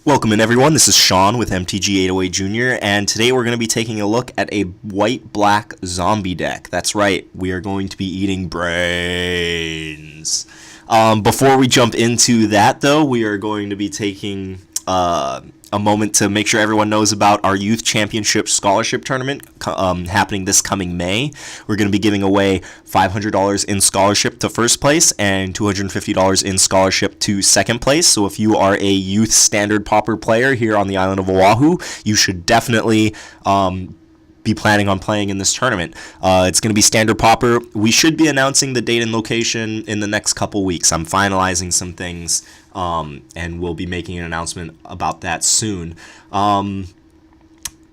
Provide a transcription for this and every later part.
Welcome in everyone, this is Sean with MTG808 Jr. and today we're going to be taking a look at a white-black zombie deck. That's right, we are going to be eating brains. Before we jump into that though, we are going to be taking a moment to make sure everyone knows about our Youth Championship Scholarship Tournament happening this coming May. We're going to be giving away $500 in scholarship to first place and $250 in scholarship to second place. So if you are a Youth Standard Pauper player here on the island of Oahu, you should definitely be planning on playing in this tournament. It's going to be Standard Pauper. We should be announcing the date and location in the next couple weeks. I'm finalizing some things, and we'll be making an announcement about that soon. And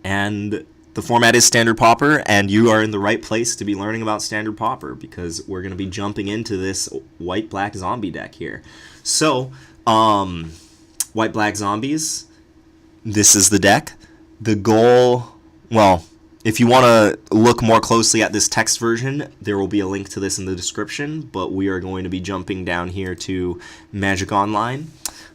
the format is Standard Pauper, and you are in the right place to be learning about Standard Pauper because we're going to be jumping into this white-black zombie deck here. So, white-black zombies, this is the deck. The goal, well, if you want to look more closely at this text version, there will be a link to this in the description, but we are going to be jumping down here to Magic Online.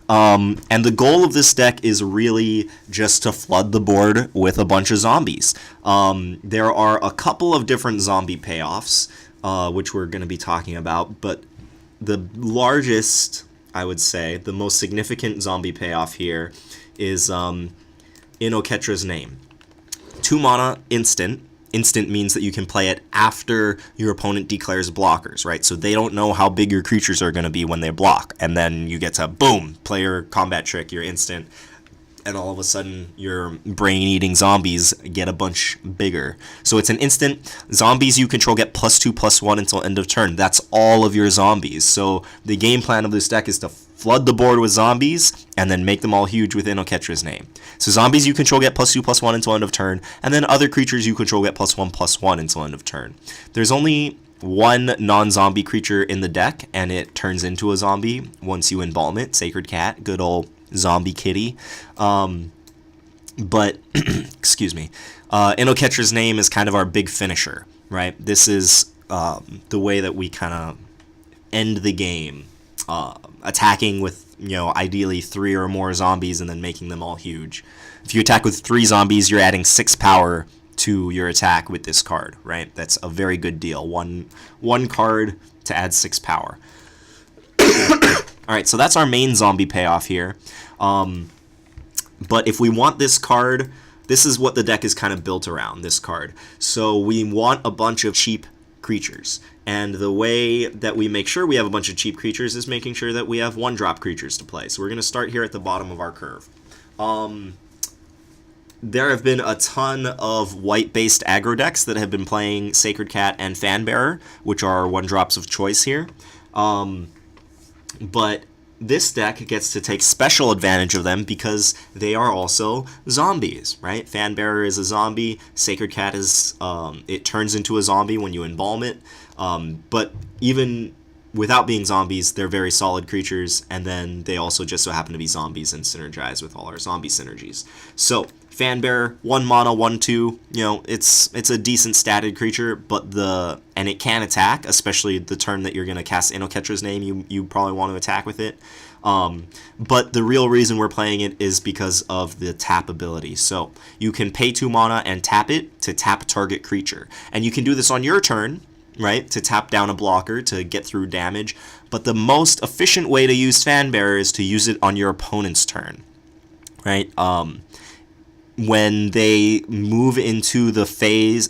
And the goal of this deck is really just to flood the board with a bunch of zombies. There are a couple of different zombie payoffs, which we're going to be talking about, but the largest, I would say, the most significant zombie payoff here is Inoketra's Name. 2 mana, instant. Instant means that you can play it after your opponent declares blockers, right? So they don't know how big your creatures are going to be when they block. And then you get to, boom, play your combat trick, your instant, and all of a sudden your brain-eating zombies get a bunch bigger. So it's an instant. Zombies you control get +2/+1 until end of turn. That's all of your zombies. So the game plan of this deck is to flood the board with zombies and then make them all huge with Inoketra's Name. So zombies you control get +2/+1 until end of turn, and then other creatures you control get +1/+1 until end of turn. There's only one non-zombie creature in the deck, and it turns into a zombie once you embalm it. Sacred Cat, good old zombie kitty. But excuse me, Inoketra's Name is kind of our big finisher, right? This is the way that we kind of end the game, attacking with, ideally 3 or more zombies and then making them all huge. If you attack with 3 zombies, you're adding 6 power to your attack with this card, right? That's a very good deal. One card to add 6 power. Alright, so that's our main zombie payoff here. But if we want this card, this is what the deck is kind of built around, this card. So we want a bunch of cheap creatures. And the way that we make sure we have a bunch of cheap creatures is making sure that we have 1-drop creatures to play. So we're going to start here at the bottom of our curve. There have been a ton of white-based aggro decks that have been playing Sacred Cat and Fanbearer, which are 1-drops of choice here. But this deck gets to take special advantage of them because they are also zombies, right? Fanbearer is a zombie. Sacred Cat is, it turns into a zombie when you embalm it. But even without being zombies, they're very solid creatures, and then they also just so happen to be zombies and synergize with all our zombie synergies. So, Fanbearer, 1 mana, 1/2, it's a decent statted creature, but and it can attack, especially the turn that you're going to cast Inoketra's Name, you probably want to attack with it. But the real reason we're playing it is because of the tap ability. So, you can pay 2 mana and tap it to tap target creature. And you can do this on your turn, right, to tap down a blocker to get through damage. But the most efficient way to use Fanbearer is to use it on your opponent's turn, right? When they move into the phase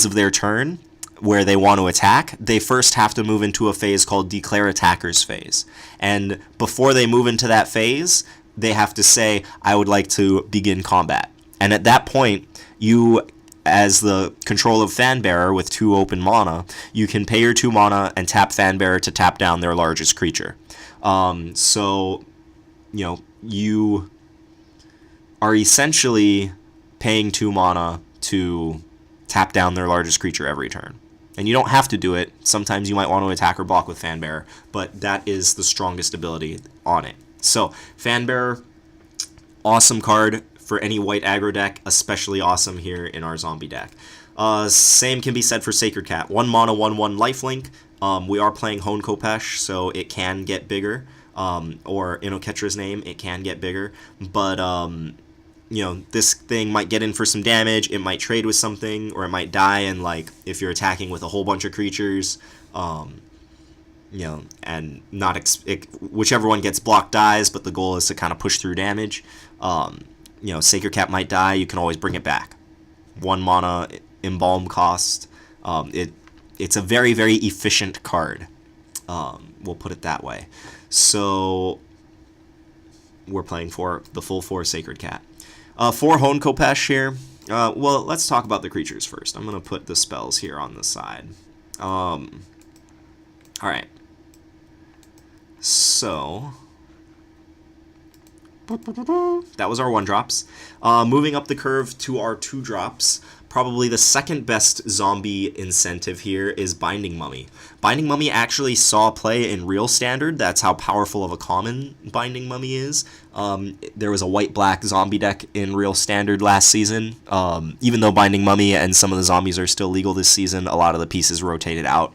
of their turn where they want to attack, they first have to move into a phase called Declare Attacker's phase. And before they move into that phase, they have to say, I would like to begin combat. And at that point, you, as the control of Fanbearer with 2 open mana, you can pay your 2 mana and tap Fanbearer to tap down their largest creature. So, you are essentially paying 2 mana to tap down their largest creature every turn. And you don't have to do it. Sometimes you might want to attack or block with Fanbearer, but that is the strongest ability on it. So, Fanbearer, awesome card for any white aggro deck, especially awesome here in our zombie deck. Same can be said for Sacred Cat. 1 mana, 1/1 lifelink. We are playing Hone Kopesh, so it can get bigger. or Innoketra's name, it can get bigger. But you know, this thing might get in for some damage, it might trade with something, or it might die, and like if you're attacking with a whole bunch of creatures, you know, and not whichever one gets blocked dies, but the goal is to kind of push through damage. You know, Sacred Cat might die, you can always bring it back. 1 mana embalm cost. It's a very, very efficient card. We'll put it that way. So we're playing for the full 4 Sacred Cat. 4 Hone Kopesh here. Well, let's talk about the creatures first. I'm going to put the spells here on the side. Alright. So that was our 1-drops. Moving up the curve to our 2-drops. Probably the second best zombie incentive here is Binding Mummy. Binding Mummy actually saw play in real standard. That's how powerful of a common Binding Mummy is. There was a white-black zombie deck in real standard last season. Even though Binding Mummy and some of the zombies are still legal this season, a lot of the pieces rotated out.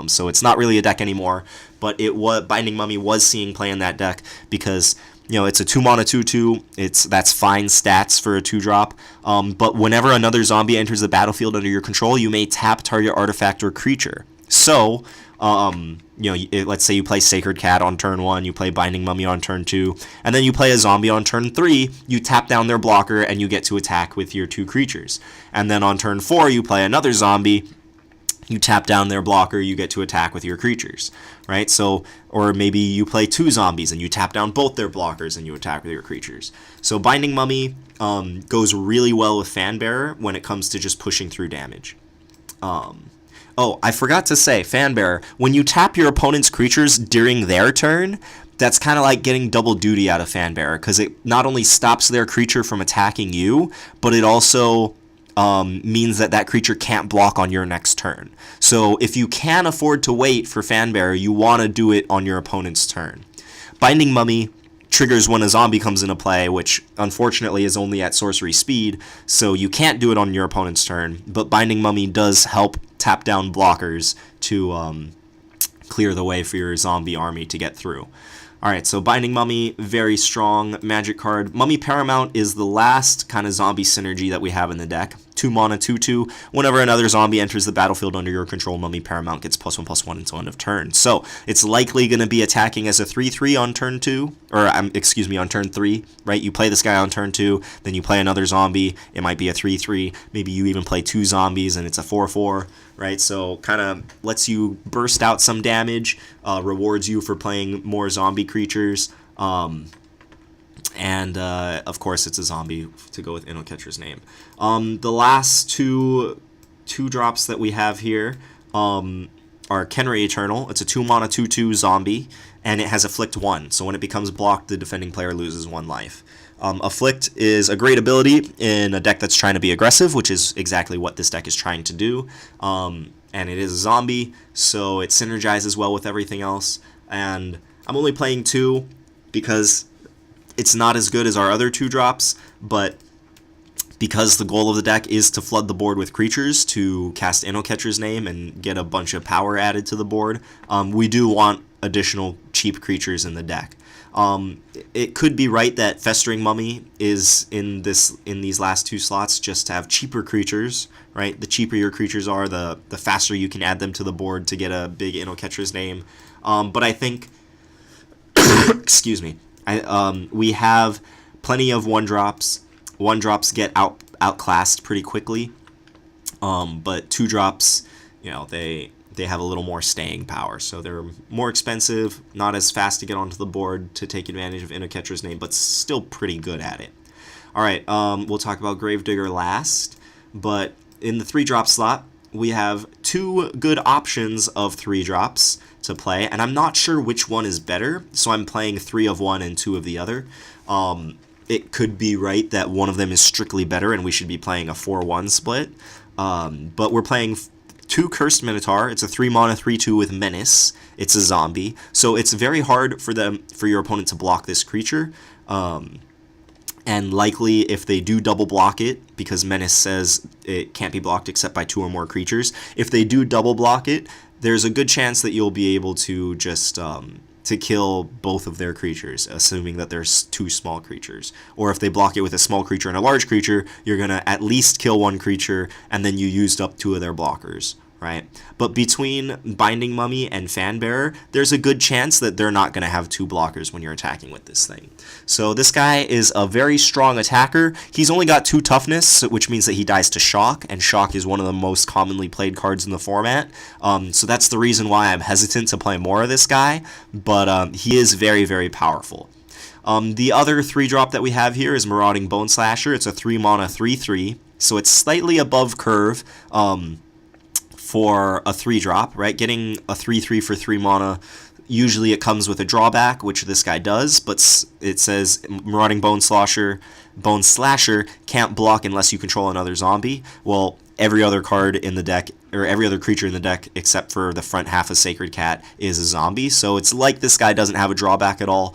So it's not really a deck anymore, but Binding Mummy was seeing play in that deck because, you know, it's a 2-mana 2/2. That's fine stats for a 2-drop. But whenever another zombie enters the battlefield under your control, you may tap target artifact or creature. So, you know, let's say you play Sacred Cat on turn 1, you play Binding Mummy on turn 2, and then you play a zombie on turn 3, you tap down their blocker and you get to attack with your 2 creatures. And then on turn 4, you play another zombie, you tap down their blocker, you get to attack with your creatures, right? So, or maybe you play 2 zombies and you tap down both their blockers and you attack with your creatures. So Binding Mummy goes really well with Fanbearer when it comes to just pushing through damage. Oh, I forgot to say, Fanbearer, when you tap your opponent's creatures during their turn, that's kind of like getting double duty out of Fanbearer, because it not only stops their creature from attacking you, but it also means that creature can't block on your next turn. So if you can afford to wait for Fanbearer, you want to do it on your opponent's turn. Binding Mummy triggers when a zombie comes into play, which unfortunately is only at sorcery speed, so you can't do it on your opponent's turn, but Binding Mummy does help tap down blockers to clear the way for your zombie army to get through. Alright, so Binding Mummy, very strong magic card. Mummy Paramount is the last kind of zombie synergy that we have in the deck. 2-mana 2/2. Whenever another zombie enters the battlefield under your control, Mummy Paramount gets +1/+1 until end of turn. So it's likely going to be attacking as a 3/3 on turn 2, or excuse me, on turn 3, right? You play this guy on turn 2, then you play another zombie, it might be a 3/3, maybe you even play 2 zombies and it's a 4/4, right? So kind of lets you burst out some damage, rewards you for playing more zombie creatures, and of course it's a zombie to go with Innoketra's name. The last two drops that we have here are Kenry Eternal. It's a 2-mana 2/2 zombie, and it has Afflict 1, so when it becomes blocked, the defending player loses 1 life. Afflict is a great ability in a deck that's trying to be aggressive, which is exactly what this deck is trying to do, and it is a zombie, so it synergizes well with everything else, and I'm only playing 2 because it's not as good as our other 2-drops, but because the goal of the deck is to flood the board with creatures to cast Innoketra's name and get a bunch of power added to the board, we do want additional cheap creatures in the deck. It could be right that Festering Mummy is in these last 2 slots just to have cheaper creatures, right? The cheaper your creatures are, the faster you can add them to the board to get a big Innoketra's name. But I think, excuse me, we have plenty of 1-drops. 1-drops get outclassed pretty quickly, but 2-drops, you know, they have a little more staying power, so they're more expensive, not as fast to get onto the board to take advantage of Innoketra's name, but still pretty good at it. Alright, we'll talk about Gravedigger last, but in the 3-drop slot, we have 2 good options of 3-drops to play, and I'm not sure which one is better, so I'm playing 3 of one and 2 of the other. It could be right that one of them is strictly better and we should be playing a 4-1 split, but we're playing 2 Cursed Minotaur. It's a 3-mana 3/2 with Menace. It's a zombie, so it's very hard for your opponent to block this creature, and likely if they do double block it, because Menace says it can't be blocked except by 2 or more creatures, if they do double block it, there's a good chance that you'll be able to just to kill both of their creatures, assuming that there's 2 small creatures. Or if they block it with a small creature and a large creature, you're going to at least kill 1 creature, and then you used up 2 of their blockers, right? But between Binding Mummy and Fanbearer, there's a good chance that they're not going to have 2 blockers when you're attacking with this thing. So this guy is a very strong attacker. He's only got 2 toughness, which means that he dies to Shock, and Shock is one of the most commonly played cards in the format. So that's the reason why I'm hesitant to play more of this guy, but he is very, very powerful. The other 3-drop that we have here is Marauding Bone Slasher. It's a 3-mana 3/3, so it's slightly above curve for a 3-drop, right? Getting a 3/3 for 3 mana, usually it comes with a drawback, which this guy does, but it says Marauding Bone Slasher can't block unless you control another zombie. Well, every other card in the deck, or every other creature in the deck except for the front half of Sacred Cat, is a zombie, so it's like this guy doesn't have a drawback at all.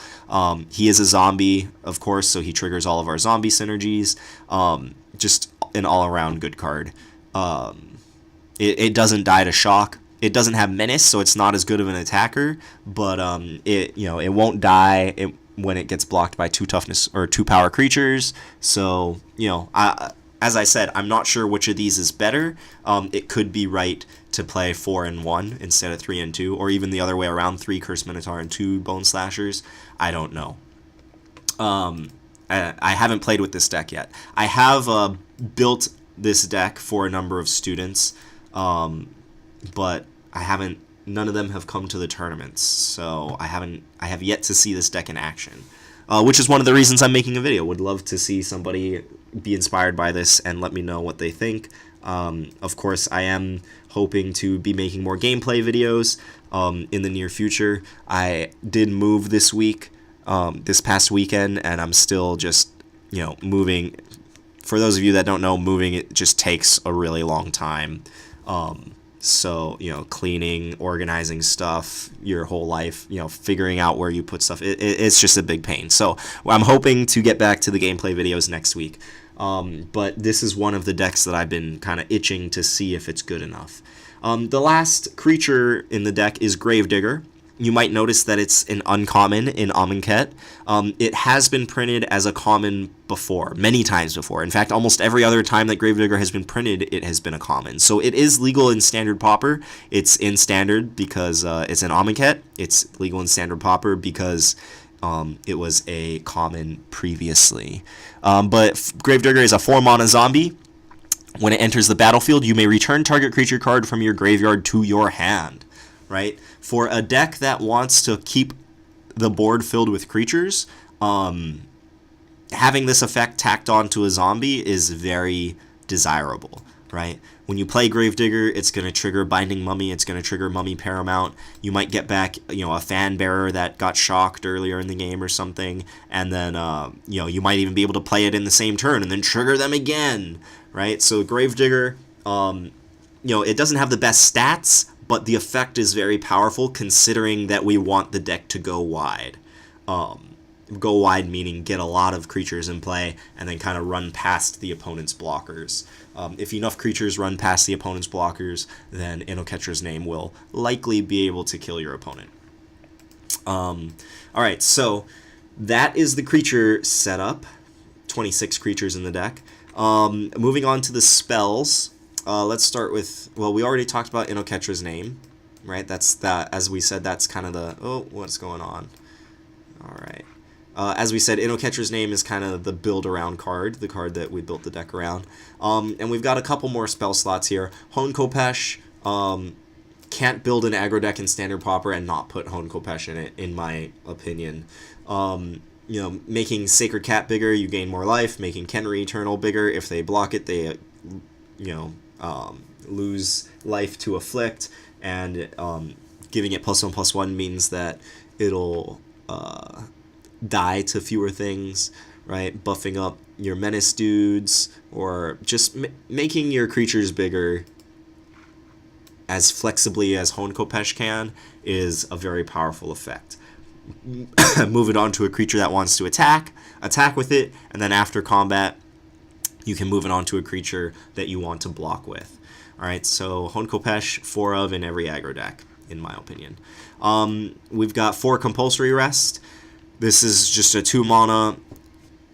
He is a zombie, of course, so he triggers all of our zombie synergies. Just an all-around good card. It doesn't die to Shock. It doesn't have Menace, so it's not as good of an attacker, but it won't die when it gets blocked by 2 toughness or 2 power creatures. So as I said, I'm not sure which of these is better. It could be right to play 4 and 1 instead of 3 and 2, or even the other way around, 3 Cursed Minotaur and 2 Bone Slashers. I don't know. I haven't played with this deck yet. I have built this deck for a number of students, but none of them have come to the tournaments, so I have yet to see this deck in action, which is one of the reasons I'm making a video. Would love to see somebody be inspired by this and let me know what they think. Of course, I am hoping to be making more gameplay videos in the near future. I did move this week, this past weekend, and I'm still just moving. For those of you that don't know, moving, it just takes a really long time. So, cleaning, organizing stuff, your whole life, figuring out where you put stuff, it's just a big pain. So I'm hoping to get back to the gameplay videos next week. But this is one of the decks that I've been kind of itching to see if it's good enough. The last creature in the deck is Gravedigger. You might notice that it's an uncommon in Amonkhet. It has been printed as a common before, many times before. In fact, almost every other time that Gravedigger has been printed, it has been a common. So it is legal in Standard Pauper. It's in Standard because it's an Amonkhet. It's legal in Standard Pauper because it was a common previously. But Gravedigger is a 4-mana zombie. When it enters the battlefield, you may return target creature card from your graveyard to your hand. Right? For a deck that wants to keep the board filled with creatures, having this effect tacked onto a zombie is very desirable, right? When you play Gravedigger, it's going to trigger Binding Mummy, it's going to trigger Mummy Paramount. You might get back, a Fanbearer that got shocked earlier in the game or something, and then, you might even be able to play it in the same turn and then trigger them again, right? So Gravedigger, it doesn't have the best stats, but the effect is very powerful considering that we want the deck to go wide. Go wide meaning get a lot of creatures in play and then kind of run past the opponent's blockers. If enough creatures run past the opponent's blockers, then Inno-Catcher's Name will likely be able to kill your opponent. Alright, so that is the creature setup. 26 creatures in the deck. Moving on to the spells. Let's start with, well, we already talked about Inno-Catcher's Name, right? That's that, as we said, that's kind of the, oh, what's going on? All right. As we said, Inno-Catcher's Name is kind of the build-around card, the card that we built the deck around. And we've got a couple more spell slots here. Hone Khopesh, can't build an aggro deck in Standard Pauper and not put Hone Khopesh in it, in my opinion. Making Sacred Cat bigger, you gain more life. Making Kenri Eternal bigger, if they block it, they, lose life to Afflict, and giving it +1/+1 means that it'll die to fewer things, right? Buffing up your Menace dudes, or just making your creatures bigger as flexibly as Hone Khopesh can is a very powerful effect. Move it on to a creature that wants to attack with it, and then after combat, you can move it on to a creature that you want to block with. Alright, so Hone Khopesh, 4 of in every aggro deck. in my opinion. We've got 4 Compulsory Rest. This is just a 2 mana.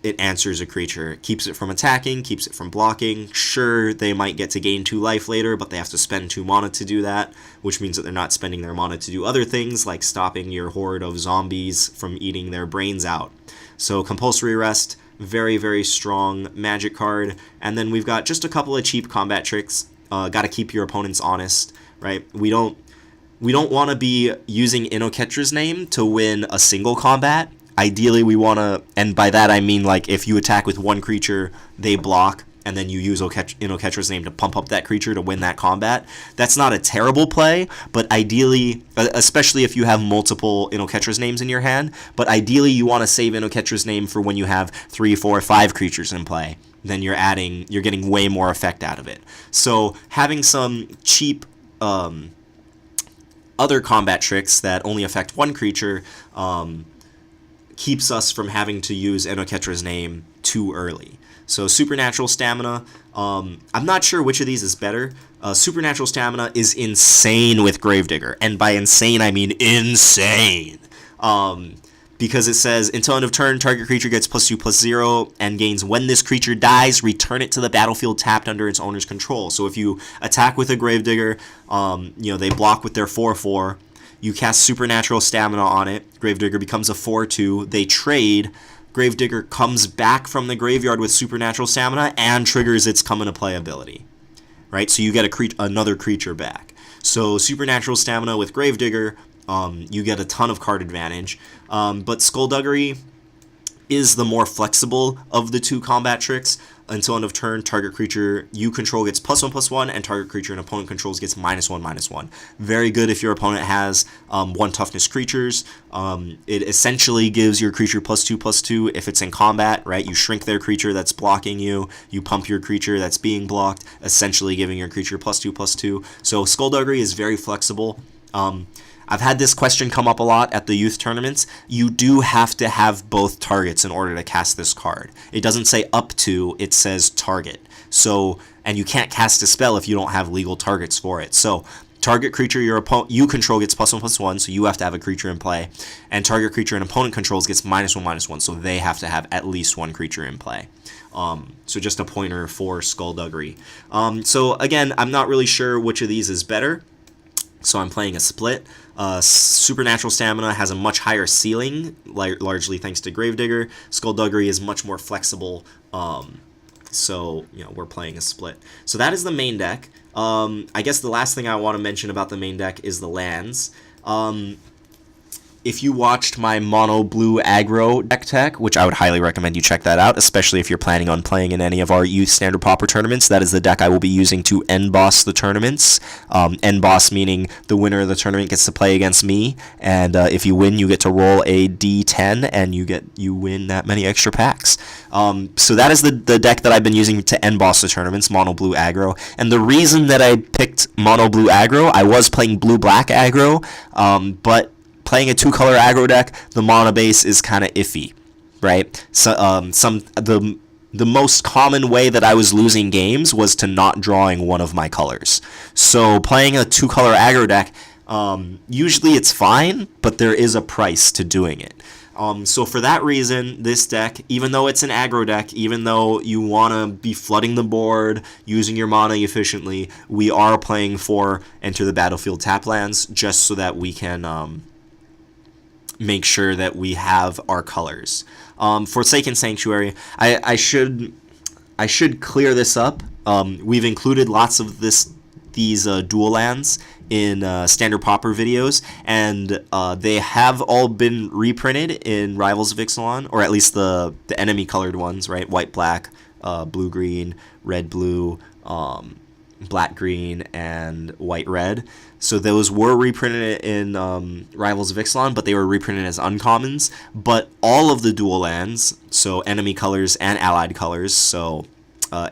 It answers a creature. It keeps it from attacking, keeps it from blocking. Sure, they might get to gain 2 life later, but they have to spend 2 mana to do that, which means that they're not spending their mana to do other things, like stopping your horde of zombies from eating their brains out. So Compulsory Rest, very, very strong magic card. And then we've got just a couple of cheap combat tricks. Got to keep your opponents honest, right? We don't want to be using Innoketra's Name to win a single combat. Ideally, we want to, and by that I mean, like, if you attack with one creature, they block, and then you use Innoketra's Name to pump up that creature to win that combat. That's not a terrible play, but ideally, especially if you have multiple Innoketra's Names in your hand, but ideally you want to save Innoketra's Name for when you have 3, 4, 5 creatures in play. Then you're getting way more effect out of it. So having some cheap other combat tricks that only affect one creature keeps us from having to use Innoketra's Name too early. So Supernatural Stamina, I'm not sure which of these is better. Supernatural Stamina is insane with Gravedigger, and by insane I mean insane. Because it says, until end of turn, target creature gets +2/+0 and gains when this creature dies, return it to the battlefield tapped under its owner's control. So if you attack with a Gravedigger, they block with their 4/4. You cast Supernatural Stamina on it. Gravedigger becomes a 4/2. They trade. Gravedigger comes back from the graveyard with Supernatural Stamina and triggers its come into play ability. Right? So you get another creature back. So Supernatural Stamina with Gravedigger, you get a ton of card advantage. But Skullduggery is the more flexible of the 2 combat tricks. Until end of turn, target creature you control gets +1/+1, and target creature an opponent controls gets -1/-1. Very good if your opponent has 1 toughness creatures. It essentially gives your creature +2/+2 if it's in combat, right? You shrink their creature that's blocking you. You pump your creature that's being blocked, essentially giving your creature +2/+2. So Skullduggery is very flexible. I've had this question come up a lot at the youth tournaments. You do have to have both targets in order to cast this card. It doesn't say up to, it says target. So, and you can't cast a spell if you don't have legal targets for it. So, target creature you control gets +1/+1, so you have to have a creature in play. And target creature an opponent controls gets -1/-1, so they have to have at least 1 creature in play. So just a pointer for Skullduggery. So again, I'm not really sure which of these is better. So I'm playing a split. Supernatural Stamina has a much higher ceiling, largely thanks to Gravedigger. Skullduggery is much more flexible, so we're playing a split. So that is the main deck. I guess the last thing I want to mention about the main deck is the lands. If you watched my mono blue aggro deck tech, which I would highly recommend you check that out, especially if you're planning on playing in any of our youth standard Pauper tournaments, that is the deck I will be using to end boss the tournaments. End boss meaning the winner of the tournament gets to play against me, and if you win, you get to roll a D10, and you win that many extra packs. So that is the deck that I've been using to end boss the tournaments, mono blue aggro. And the reason that I picked mono blue aggro, I was playing blue black aggro, but playing a 2-color aggro deck, the mana base is kind of iffy, right? So the most common way that I was losing games was to not drawing one of my colors. So playing a 2-color aggro deck, usually it's fine, but there is a price to doing it. So for that reason, this deck, even though it's an aggro deck, even though you want to be flooding the board, using your mana efficiently, we are playing for Enter the Battlefield tap lands, just so that we can make sure that we have our colors. Forsaken Sanctuary, I should clear this up. We've included lots of these dual lands in standard Pauper videos, and they have all been reprinted in Rivals of Ixalan, or at least the enemy colored ones, right? White black, blue green, red blue, black green, and white red. So those were reprinted in Rivals of Ixalan, but they were reprinted as uncommons. But all of the dual lands, so enemy colors and allied colors, so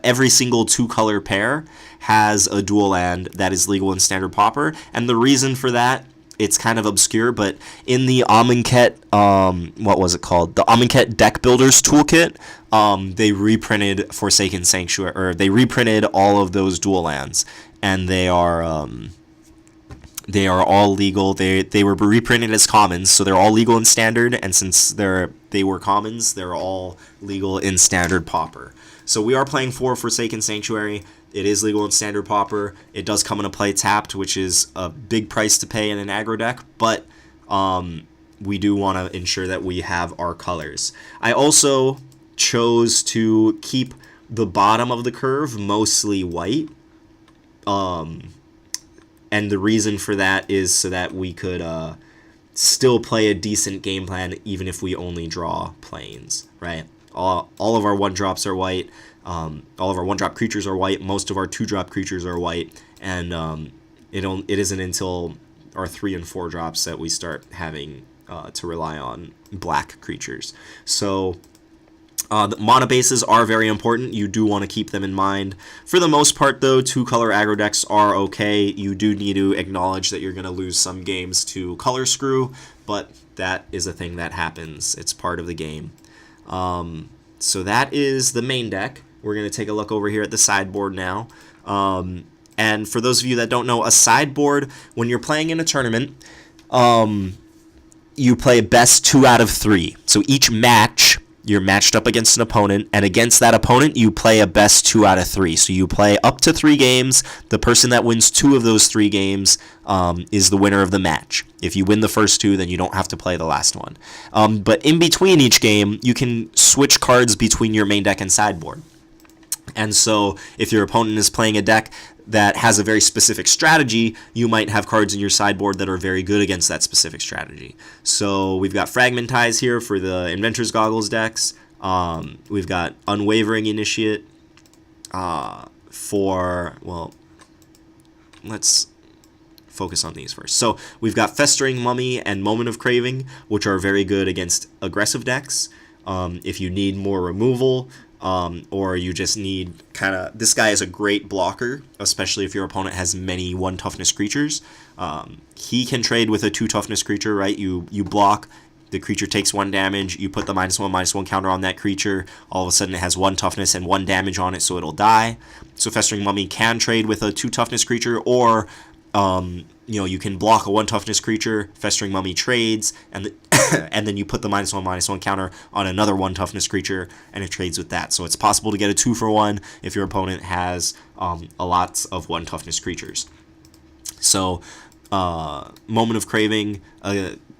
every single 2-color pair has a dual land that is legal in standard Pauper. And the reason for that, it's kind of obscure, but in the Amonkhet, what was it called? The Amonkhet Deck Builders Toolkit, they reprinted Forsaken Sanctuary, or they reprinted all of those dual lands, and they are They are all legal. They were reprinted as commons, so they're all legal in standard. And since they were commons, they're all legal in standard Pauper. So we are playing for Forsaken Sanctuary. It is legal in standard Pauper. It does come into play tapped, which is a big price to pay in an aggro deck, but we do want to ensure that we have our colors. I also chose to keep the bottom of the curve mostly white. And the reason for that is so that we could still play a decent game plan even if we only draw planes, right? All of our 1-drops are white. All of our 1-drop creatures are white. Most of our 2-drop creatures are white. And it isn't until our 3 and 4-drops that we start having to rely on black creatures. So the mana bases are very important. You do want to keep them in mind. For the most part, though, 2-color aggro decks are okay. You do need to acknowledge that you're going to lose some games to color screw, but that is a thing that happens. It's part of the game. So that is the main deck. We're going to take a look over here at the sideboard now. And for those of you that don't know, a sideboard, when you're playing in a tournament, you play best 2 out of 3. So each match, you're matched up against an opponent, and against that opponent, you play a best 2 out of 3. So you play up to 3 games. The person that wins 2 of those 3 games is the winner of the match. If you win the first 2, then you don't have to play the last one. But in between each game, you can switch cards between your main deck and sideboard. And so if your opponent is playing a deck that has a very specific strategy, you might have cards in your sideboard that are very good against that specific strategy. So we've got Fragmentize here for the Inventor's Goggles decks. We've got Unwavering Initiate let's focus on these first. So we've got Festering Mummy and Moment of Craving, which are very good against aggressive decks. If you need more removal, or you just need this guy is a great blocker, especially if your opponent has many 1 toughness creatures. He can trade with a 2 toughness creature, right? You block, the creature takes 1 damage, you put the -1/-1 counter on that creature, all of a sudden it has 1 toughness and 1 damage on it, so it'll die. So Festering Mummy can trade with a 2 toughness creature, or you can block a 1 toughness creature, Festering Mummy trades, and and then you put the -1/-1 counter on another 1 toughness creature, and it trades with that. So it's possible to get a 2-for-1 if your opponent has a lot of 1 toughness creatures. So Moment of Craving,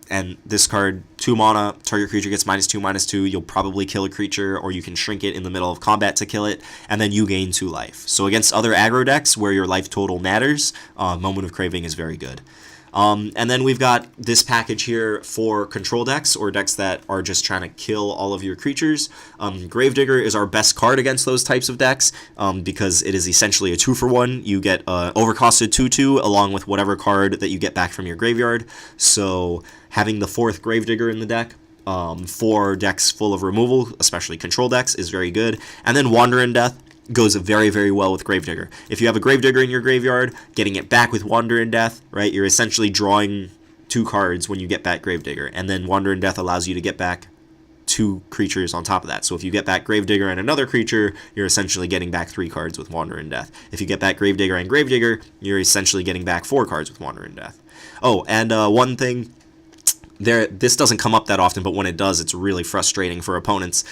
and this card, 2 mana, target creature gets -2/-2. You'll probably kill a creature, or you can shrink it in the middle of combat to kill it, and then you gain 2 life. So against other aggro decks where your life total matters, Moment of Craving is very good. And then we've got this package here for control decks, or decks that are just trying to kill all of your creatures. Gravedigger is our best card against those types of decks, because it is essentially a 2-for-1. You get overcosted 2/2 along with whatever card that you get back from your graveyard. So having the 4th Gravedigger in the deck for decks full of removal, especially control decks, is very good. And then Wander in Death goes very, very well with Gravedigger. If you have a Gravedigger in your graveyard, getting it back with Wander in Death, right, you're essentially drawing 2 cards when you get back Gravedigger, and then Wander in Death allows you to get back 2 creatures on top of that. So if you get back Gravedigger and another creature, you're essentially getting back 3 cards with Wander in Death. If you get back Gravedigger and Gravedigger, you're essentially getting back 4 cards with Wander in Death. Oh, and one thing, this doesn't come up that often, but when it does, it's really frustrating for opponents.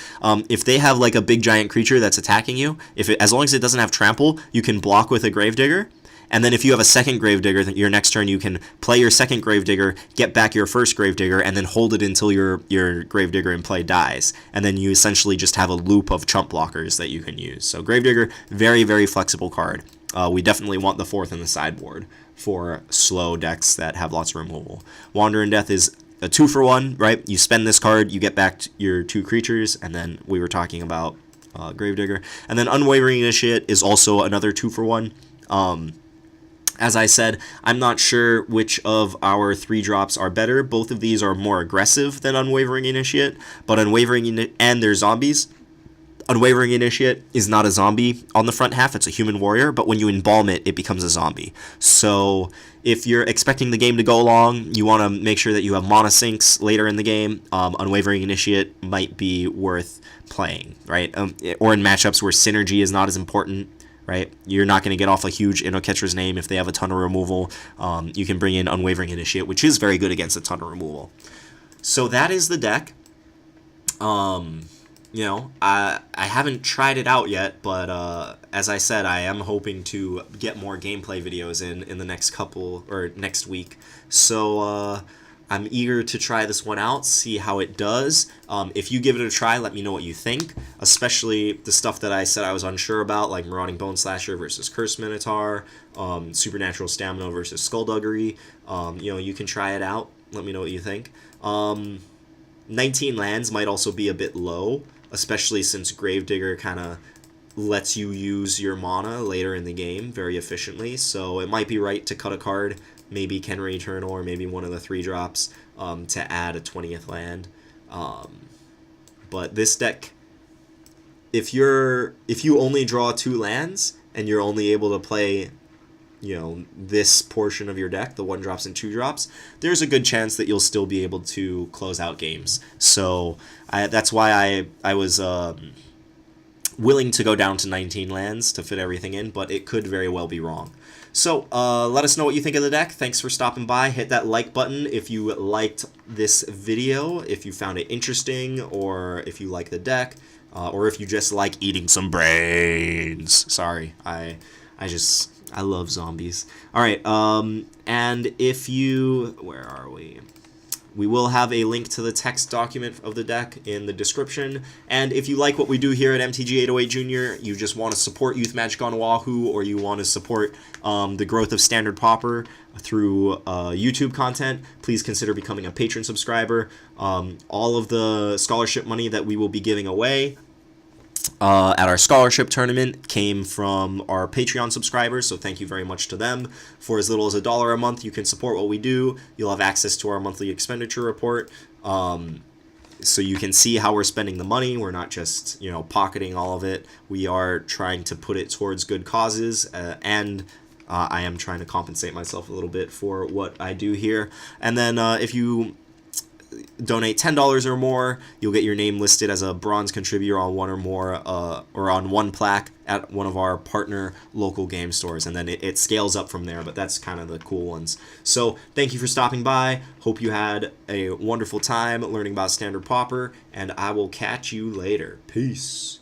If they have like a big giant creature that's attacking you, as long as it doesn't have trample, you can block with a Gravedigger. And then if you have a second Gravedigger, your next turn you can play your second Gravedigger, get back your first Gravedigger, and then hold it until your Gravedigger in play dies. And then you essentially just have a loop of chump blockers that you can use. So Gravedigger, very, very flexible card. We definitely want the 4th in the sideboard for slow decks that have lots of removal. Wander in Death is a 2-for-1, right? You spend this card, you get back your 2 creatures, and then we were talking about Gravedigger. And then Unwavering Initiate is also another 2-for-1. As I said, I'm not sure which of our 3-drops are better. Both of these are more aggressive than Unwavering Initiate, but and they're zombies. Unwavering Initiate is not a zombie on the front half, it's a human warrior, but when you embalm it, it becomes a zombie. So if you're expecting the game to go long, you want to make sure that you have mana sinks later in the game. Unwavering Initiate might be worth playing, right? Or in matchups where synergy is not as important, right? You're not going to get off a huge Innocatcher's Name if they have a ton of removal. You can bring in Unwavering Initiate, which is very good against a ton of removal. So that is the deck. You know, I haven't tried it out yet, but as I said, I am hoping to get more gameplay videos in the next couple, or next week. So I'm eager to try this one out, see how it does. If you give it a try, let me know what you think, especially the stuff that I said I was unsure about, like Marauding Bone Slasher versus Curse Minotaur, Supernatural Stamina versus Skullduggery. You know, you can try it out. Let me know what you think. 19 lands might also be a bit low, especially since Gravedigger kind of lets you use your mana later in the game very efficiently, so it might be right to cut a card, maybe Kenry Eternal or maybe one of the 3-drops, to add a 20th land. But this deck, if you only draw 2 lands and you're only able to play, you know, this portion of your deck, the 1-drops and 2-drops, there's a good chance that you'll still be able to close out games. So that's why I was willing to go down to 19 lands to fit everything in, but it could very well be wrong. So let us know what you think of the deck. Thanks for stopping by. Hit that like button if you liked this video, if you found it interesting, or if you like the deck, or if you just like eating some brains. Sorry, I love zombies. Alright, and if you... Where are we? We will have a link to the text document of the deck in the description. And if you like what we do here at MTG808 Junior, you just want to support Youth Magic on Wahoo, or you want to support the growth of Standard Pauper through YouTube content, please consider becoming a patron subscriber. All of the scholarship money that we will be giving away at our scholarship tournament came from our Patreon subscribers, so thank you very much to them. For as little as $1 a month, you can support what we do. You'll have access to our monthly expenditure report, so you can see how we're spending the money. We're not just, you know, pocketing all of it. We are trying to put it towards good causes, and I am trying to compensate myself a little bit for what I do here. And then if you donate $10 or more, you'll get your name listed as a bronze contributor on one or more, or on one plaque at one of our partner local game stores, and then it scales up from there, but that's kind of the cool ones. So thank you for stopping by. Hope you had a wonderful time learning about Standard Pauper, and I will catch you later. Peace.